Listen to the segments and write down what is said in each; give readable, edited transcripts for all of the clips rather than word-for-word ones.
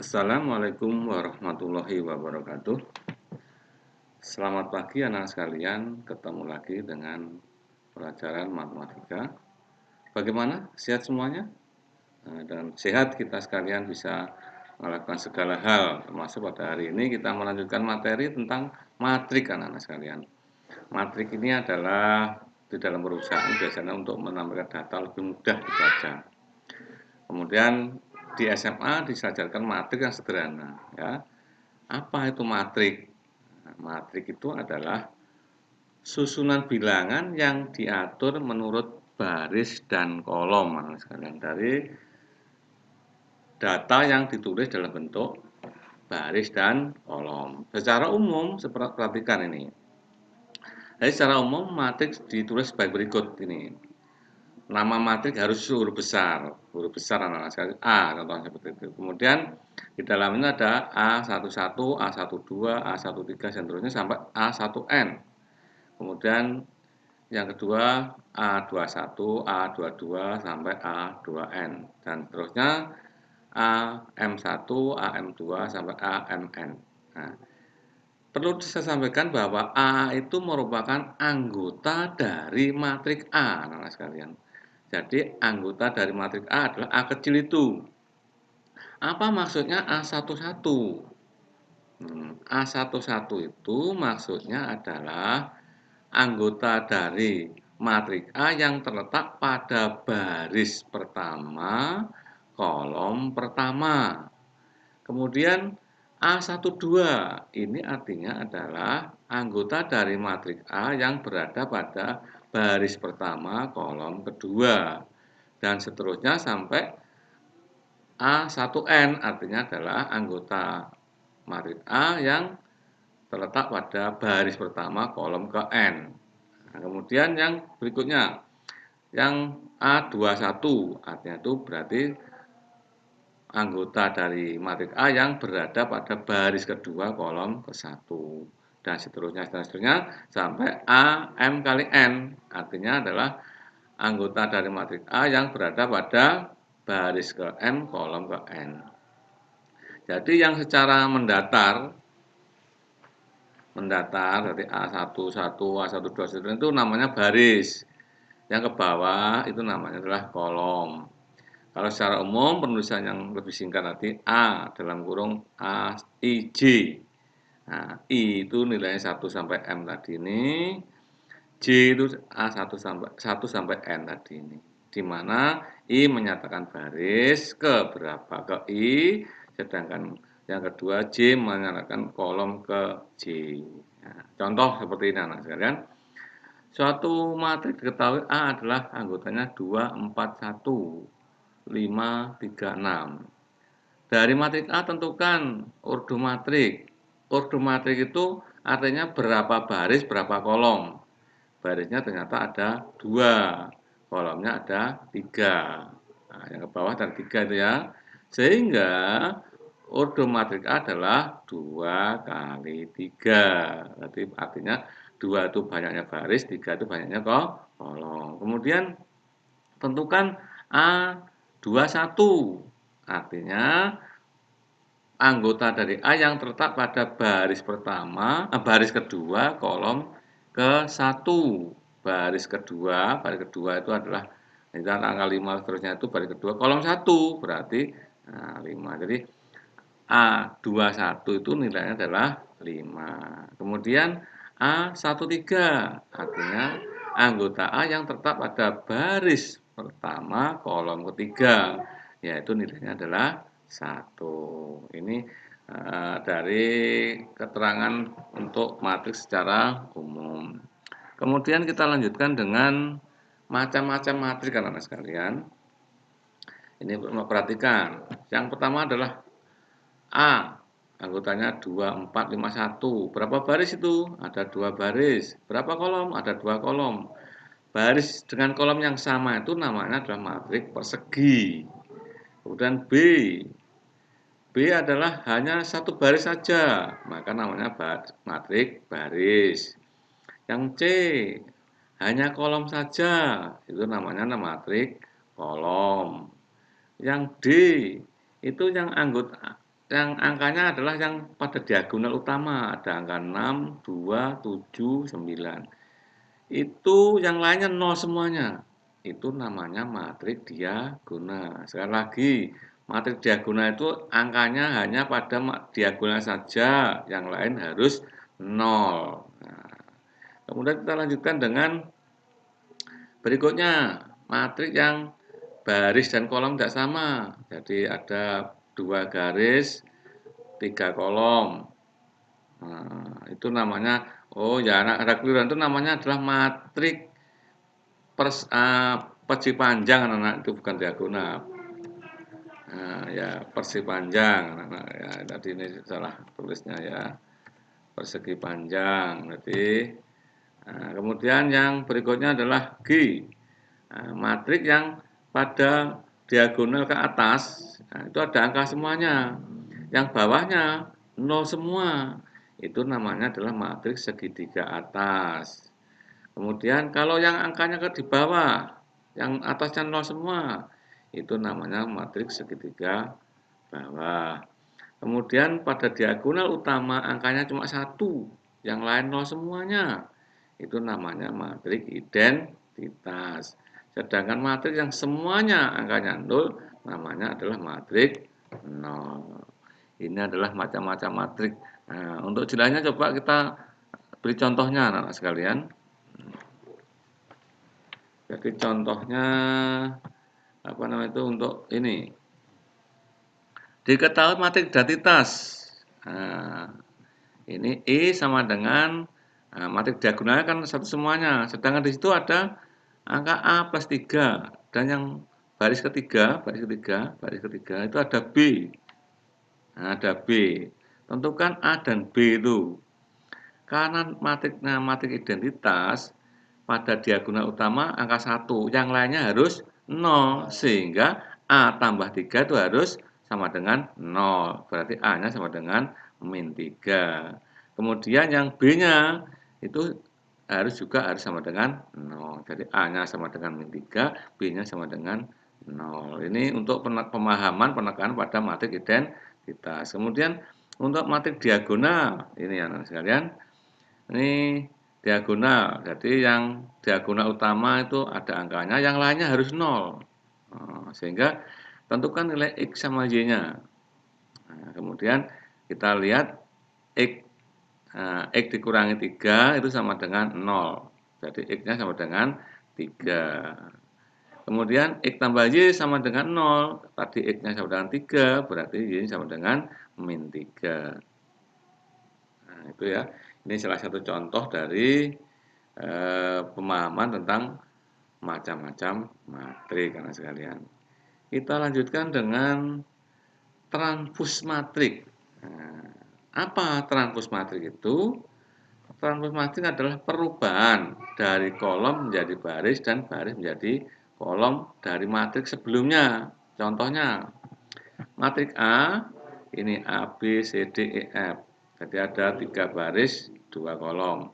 Assalamualaikum warahmatullahi wabarakatuh. Selamat pagi anak sekalian, ketemu lagi dengan pelajaran matematika. Bagaimana? Sehat semuanya? Dan sehat kita sekalian bisa melakukan segala hal, termasuk pada hari ini kita melanjutkan materi tentang matrik anak-anak sekalian. Matrik ini adalah di dalam perusahaan biasanya untuk menampilkan data lebih mudah dibaca. Kemudian di SMA disajarkan matrik yang sederhana, ya. Apa itu matrik? Nah, matrik itu adalah susunan bilangan yang diatur menurut baris dan kolom, sekalian, dari data yang ditulis dalam bentuk baris dan kolom. Secara umum, perhatikan ini. Jadi secara umum matrik ditulis sebagai berikut ini. Nama matrik harus huruf besar anak-anak sekalian. A contohnya seperti itu. Kemudian di dalamnya ada A11, A12, A13 dan seterusnya sampai A1N. Kemudian yang kedua A21, A22 sampai A2N dan seterusnya AM1, AM2 sampai AMN. Nah, perlu saya sampaikan bahwa A itu merupakan anggota dari matrik A, anak-anak sekalian. Jadi anggota dari matrik A adalah A kecil itu. Apa maksudnya A11? A11 itu maksudnya adalah anggota dari matrik A yang terletak pada baris pertama, kolom pertama. Kemudian A12 ini artinya adalah anggota dari matrik A yang berada pada baris pertama, kolom kedua. Dan seterusnya sampai A1N artinya adalah anggota matrik A yang terletak pada baris pertama, kolom ke N. Nah, kemudian yang berikutnya, yang A21 artinya itu berarti anggota dari matrik A yang berada pada baris kedua, kolom ke-1 dan seterusnya sampai A M kali N artinya adalah anggota dari matrik A yang berada pada baris ke M, kolom ke N. Jadi yang secara mendatar dari A11, A12 itu namanya baris. Yang ke bawah itu namanya adalah kolom. Kalau secara umum penulisan yang lebih singkat nanti A dalam kurung A I J. Nah, I itu nilainya 1 sampai M tadi ini. J itu A1 sampai N tadi ini. Di mana I menyatakan baris ke berapa ke I, sedangkan yang kedua J menyatakan kolom ke J. Nah, contoh seperti ini anak sekalian. Suatu matrik diketahui A adalah anggotanya 2, 4, 1, 5, 3, 6. Dari matrik A tentukan ordo matrik. Ordo matrik itu artinya berapa baris, berapa kolom. Barisnya ternyata ada 2, kolomnya ada 3. Nah, yang ke bawah ada 3 itu ya. Sehingga ordo matrik A adalah 2 kali 3. Berarti artinya 2 itu banyaknya baris, 3 itu banyaknya kolom. Kemudian tentukan A21. Artinya anggota dari A yang terletak pada baris pertama, baris kedua, kolom ke-1. Baris kedua itu adalah misalnya angka 5 seterusnya itu baris kedua, kolom 1 berarti 5. Jadi A21 itu nilainya adalah 5. Kemudian A13 artinya anggota A yang terletak pada baris pertama, kolom ketiga, yaitu nilainya adalah 1. Ini dari keterangan untuk matrik secara umum. Kemudian kita lanjutkan dengan macam-macam matrik anak-anak sekalian. Ini perhatikan. Yang pertama adalah A, anggotanya 2, 4, 5, 1. Berapa baris itu? Ada 2 baris. Berapa kolom? Ada 2 kolom. Baris dengan kolom yang sama itu namanya adalah matrik persegi. Kemudian B adalah hanya 1 baris saja, maka namanya matrik baris. Yang C, hanya kolom saja, itu namanya matrik kolom. Yang D, itu yang yang angkanya adalah yang pada diagonal utama, ada angka 6, 2, 7, 9. Itu yang lainnya 0 semuanya. Itu namanya matriks diagonal. Sekali lagi, matriks diagonal itu angkanya hanya pada diagonal saja, yang lain harus 0. Nah, kemudian kita lanjutkan dengan berikutnya, matriks yang baris dan kolom tidak sama. Jadi ada 2 garis, 3 kolom. Nah, itu namanya, oh ya, ada keliruan, itu namanya adalah matriks persegi panjang, anak-anak, itu bukan diagonal. Nah, ya, persegi panjang, anak-anak, ya, tadi ini salah tulisnya ya, persegi panjang. Berarti, nah, kemudian yang berikutnya adalah G. Nah, matriks yang pada diagonal ke atas, nah, itu ada angka semuanya. Yang bawahnya 0 semua. Itu namanya adalah matriks segitiga atas. Kemudian kalau yang angkanya ke di bawah, yang atasnya 0 semua, itu namanya matriks segitiga bawah. Kemudian pada diagonal utama angkanya cuma 1, yang lain 0 semuanya. Itu namanya matriks identitas. Sedangkan matriks yang semuanya angkanya 0 namanya adalah matriks 0. Ini adalah macam-macam matriks. Nah, untuk jelasnya coba kita beri contohnya anak-anak sekalian. Jadi contohnya apa namanya itu untuk ini. Diketahui matriks identitas. Nah, ini I sama dengan matriks diagonalnya kan satu semuanya. Sedangkan di situ ada angka A plus 3 dan yang baris ketiga itu ada B. Nah, ada B. Tentukan A dan B itu. Karena matriks identitas pada diagonal utama angka 1, yang lainnya harus 0, sehingga A tambah 3 itu harus sama dengan 0. Berarti A-nya sama dengan min 3. Kemudian yang B-nya itu harus sama dengan 0. Jadi A-nya sama dengan min 3, B-nya sama dengan 0. Ini untuk pemahaman penekanan pada matriks identitas. Kemudian untuk matriks diagonal, ini ya sekalian. Ini diagonal, jadi yang diagonal utama itu ada angkanya, yang lainnya harus 0. Sehingga tentukan nilai X sama Y-nya. Nah, kemudian kita lihat X, X dikurangi 3 itu sama dengan 0. Jadi X-nya sama dengan 3. Kemudian X tambah Y sama dengan 0. Tadi X-nya sama dengan 3, berarti Y sama dengan min 3. Nah, itu ya. Ini salah satu contoh dari pemahaman tentang macam-macam matriks karena sekalian. Kita lanjutkan dengan transpos matriks. Nah, apa transpos matriks itu? Transpos matriks adalah perubahan dari kolom menjadi baris dan baris menjadi kolom dari matriks sebelumnya. Contohnya, matriks A, ini A, B, C, D, E, F. Jadi ada 3 baris, 2 kolom.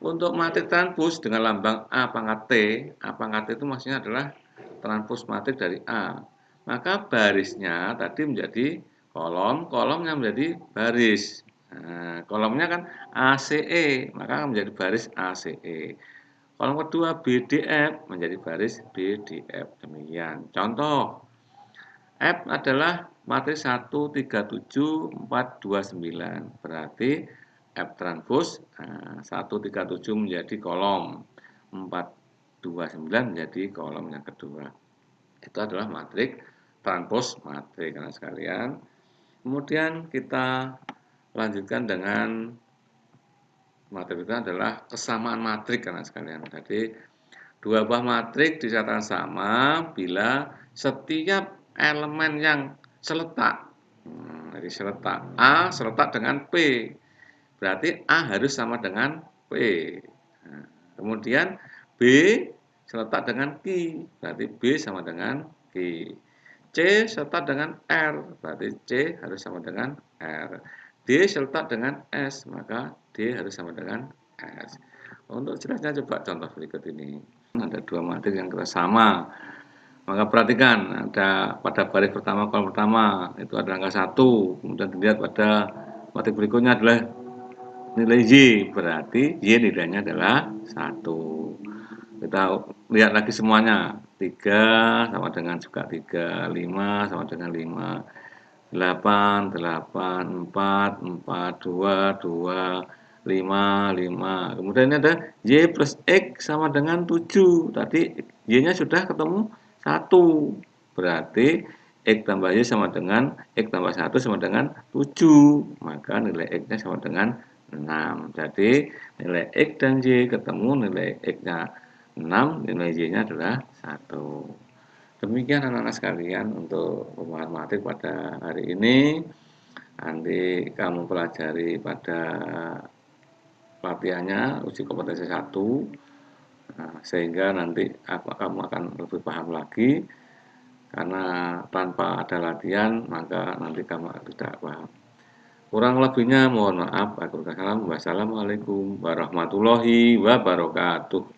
Untuk matriks transpos dengan lambang A pangkat T, A pangkat T itu maksudnya adalah transpos matriks dari A. Maka barisnya tadi menjadi kolom, kolomnya menjadi baris. Nah, kolomnya kan ACE, maka menjadi baris ACE. Kolom kedua BDF menjadi baris BDF. Demikian. Contoh, F adalah matriks 1, 3, 7, 4, 2, 9. Berarti F transpos 1, 3, 7 menjadi kolom, 4, 2, 9 menjadi kolom yang kedua. Itu adalah matriks transpos matriks karena sekalian. Kemudian kita lanjutkan dengan matriks itu adalah kesamaan matriks karena sekalian. Jadi dua buah matriks dinyatakan sama bila setiap elemen yang seletak, jadi seletak A seletak dengan P, berarti A harus sama dengan P. Nah, kemudian B seletak dengan Q, berarti B sama dengan Q. C seletak dengan R, berarti C harus sama dengan R. D seletak dengan S, maka D harus sama dengan S. Untuk jelasnya coba contoh berikut ini. Ada dua matriks yang sama. Maka perhatikan ada pada baris pertama kolom pertama itu ada angka 1, kemudian dilihat pada matik berikutnya adalah nilai Y, berarti Y nilainya adalah 1. Kita lihat lagi semuanya. 3 sama dengan juga 3, 5 sama dengan 5, 8, 8, 4, 4, 2, 2, 5, 5. Kemudian ini ada Y plus X sama dengan 7. Tadi Y-nya sudah ketemu 1. Berarti X tambah Y sama dengan X tambah 1 sama dengan 7. Maka nilai X-nya sama dengan 6. Jadi nilai X dan Y ketemu, nilai X-nya 6, nilai Y-nya adalah 1. Demikian anak-anak sekalian untuk pemahaman matematik pada hari ini. Nanti kamu pelajari pada latihannya uji kompetensi 1, sehingga nanti kamu akan lebih paham lagi. Karena tanpa ada latihan maka nanti kamu tidak paham. Kurang lebihnya mohon maaf. Wassalamualaikum warahmatullahi wabarakatuh.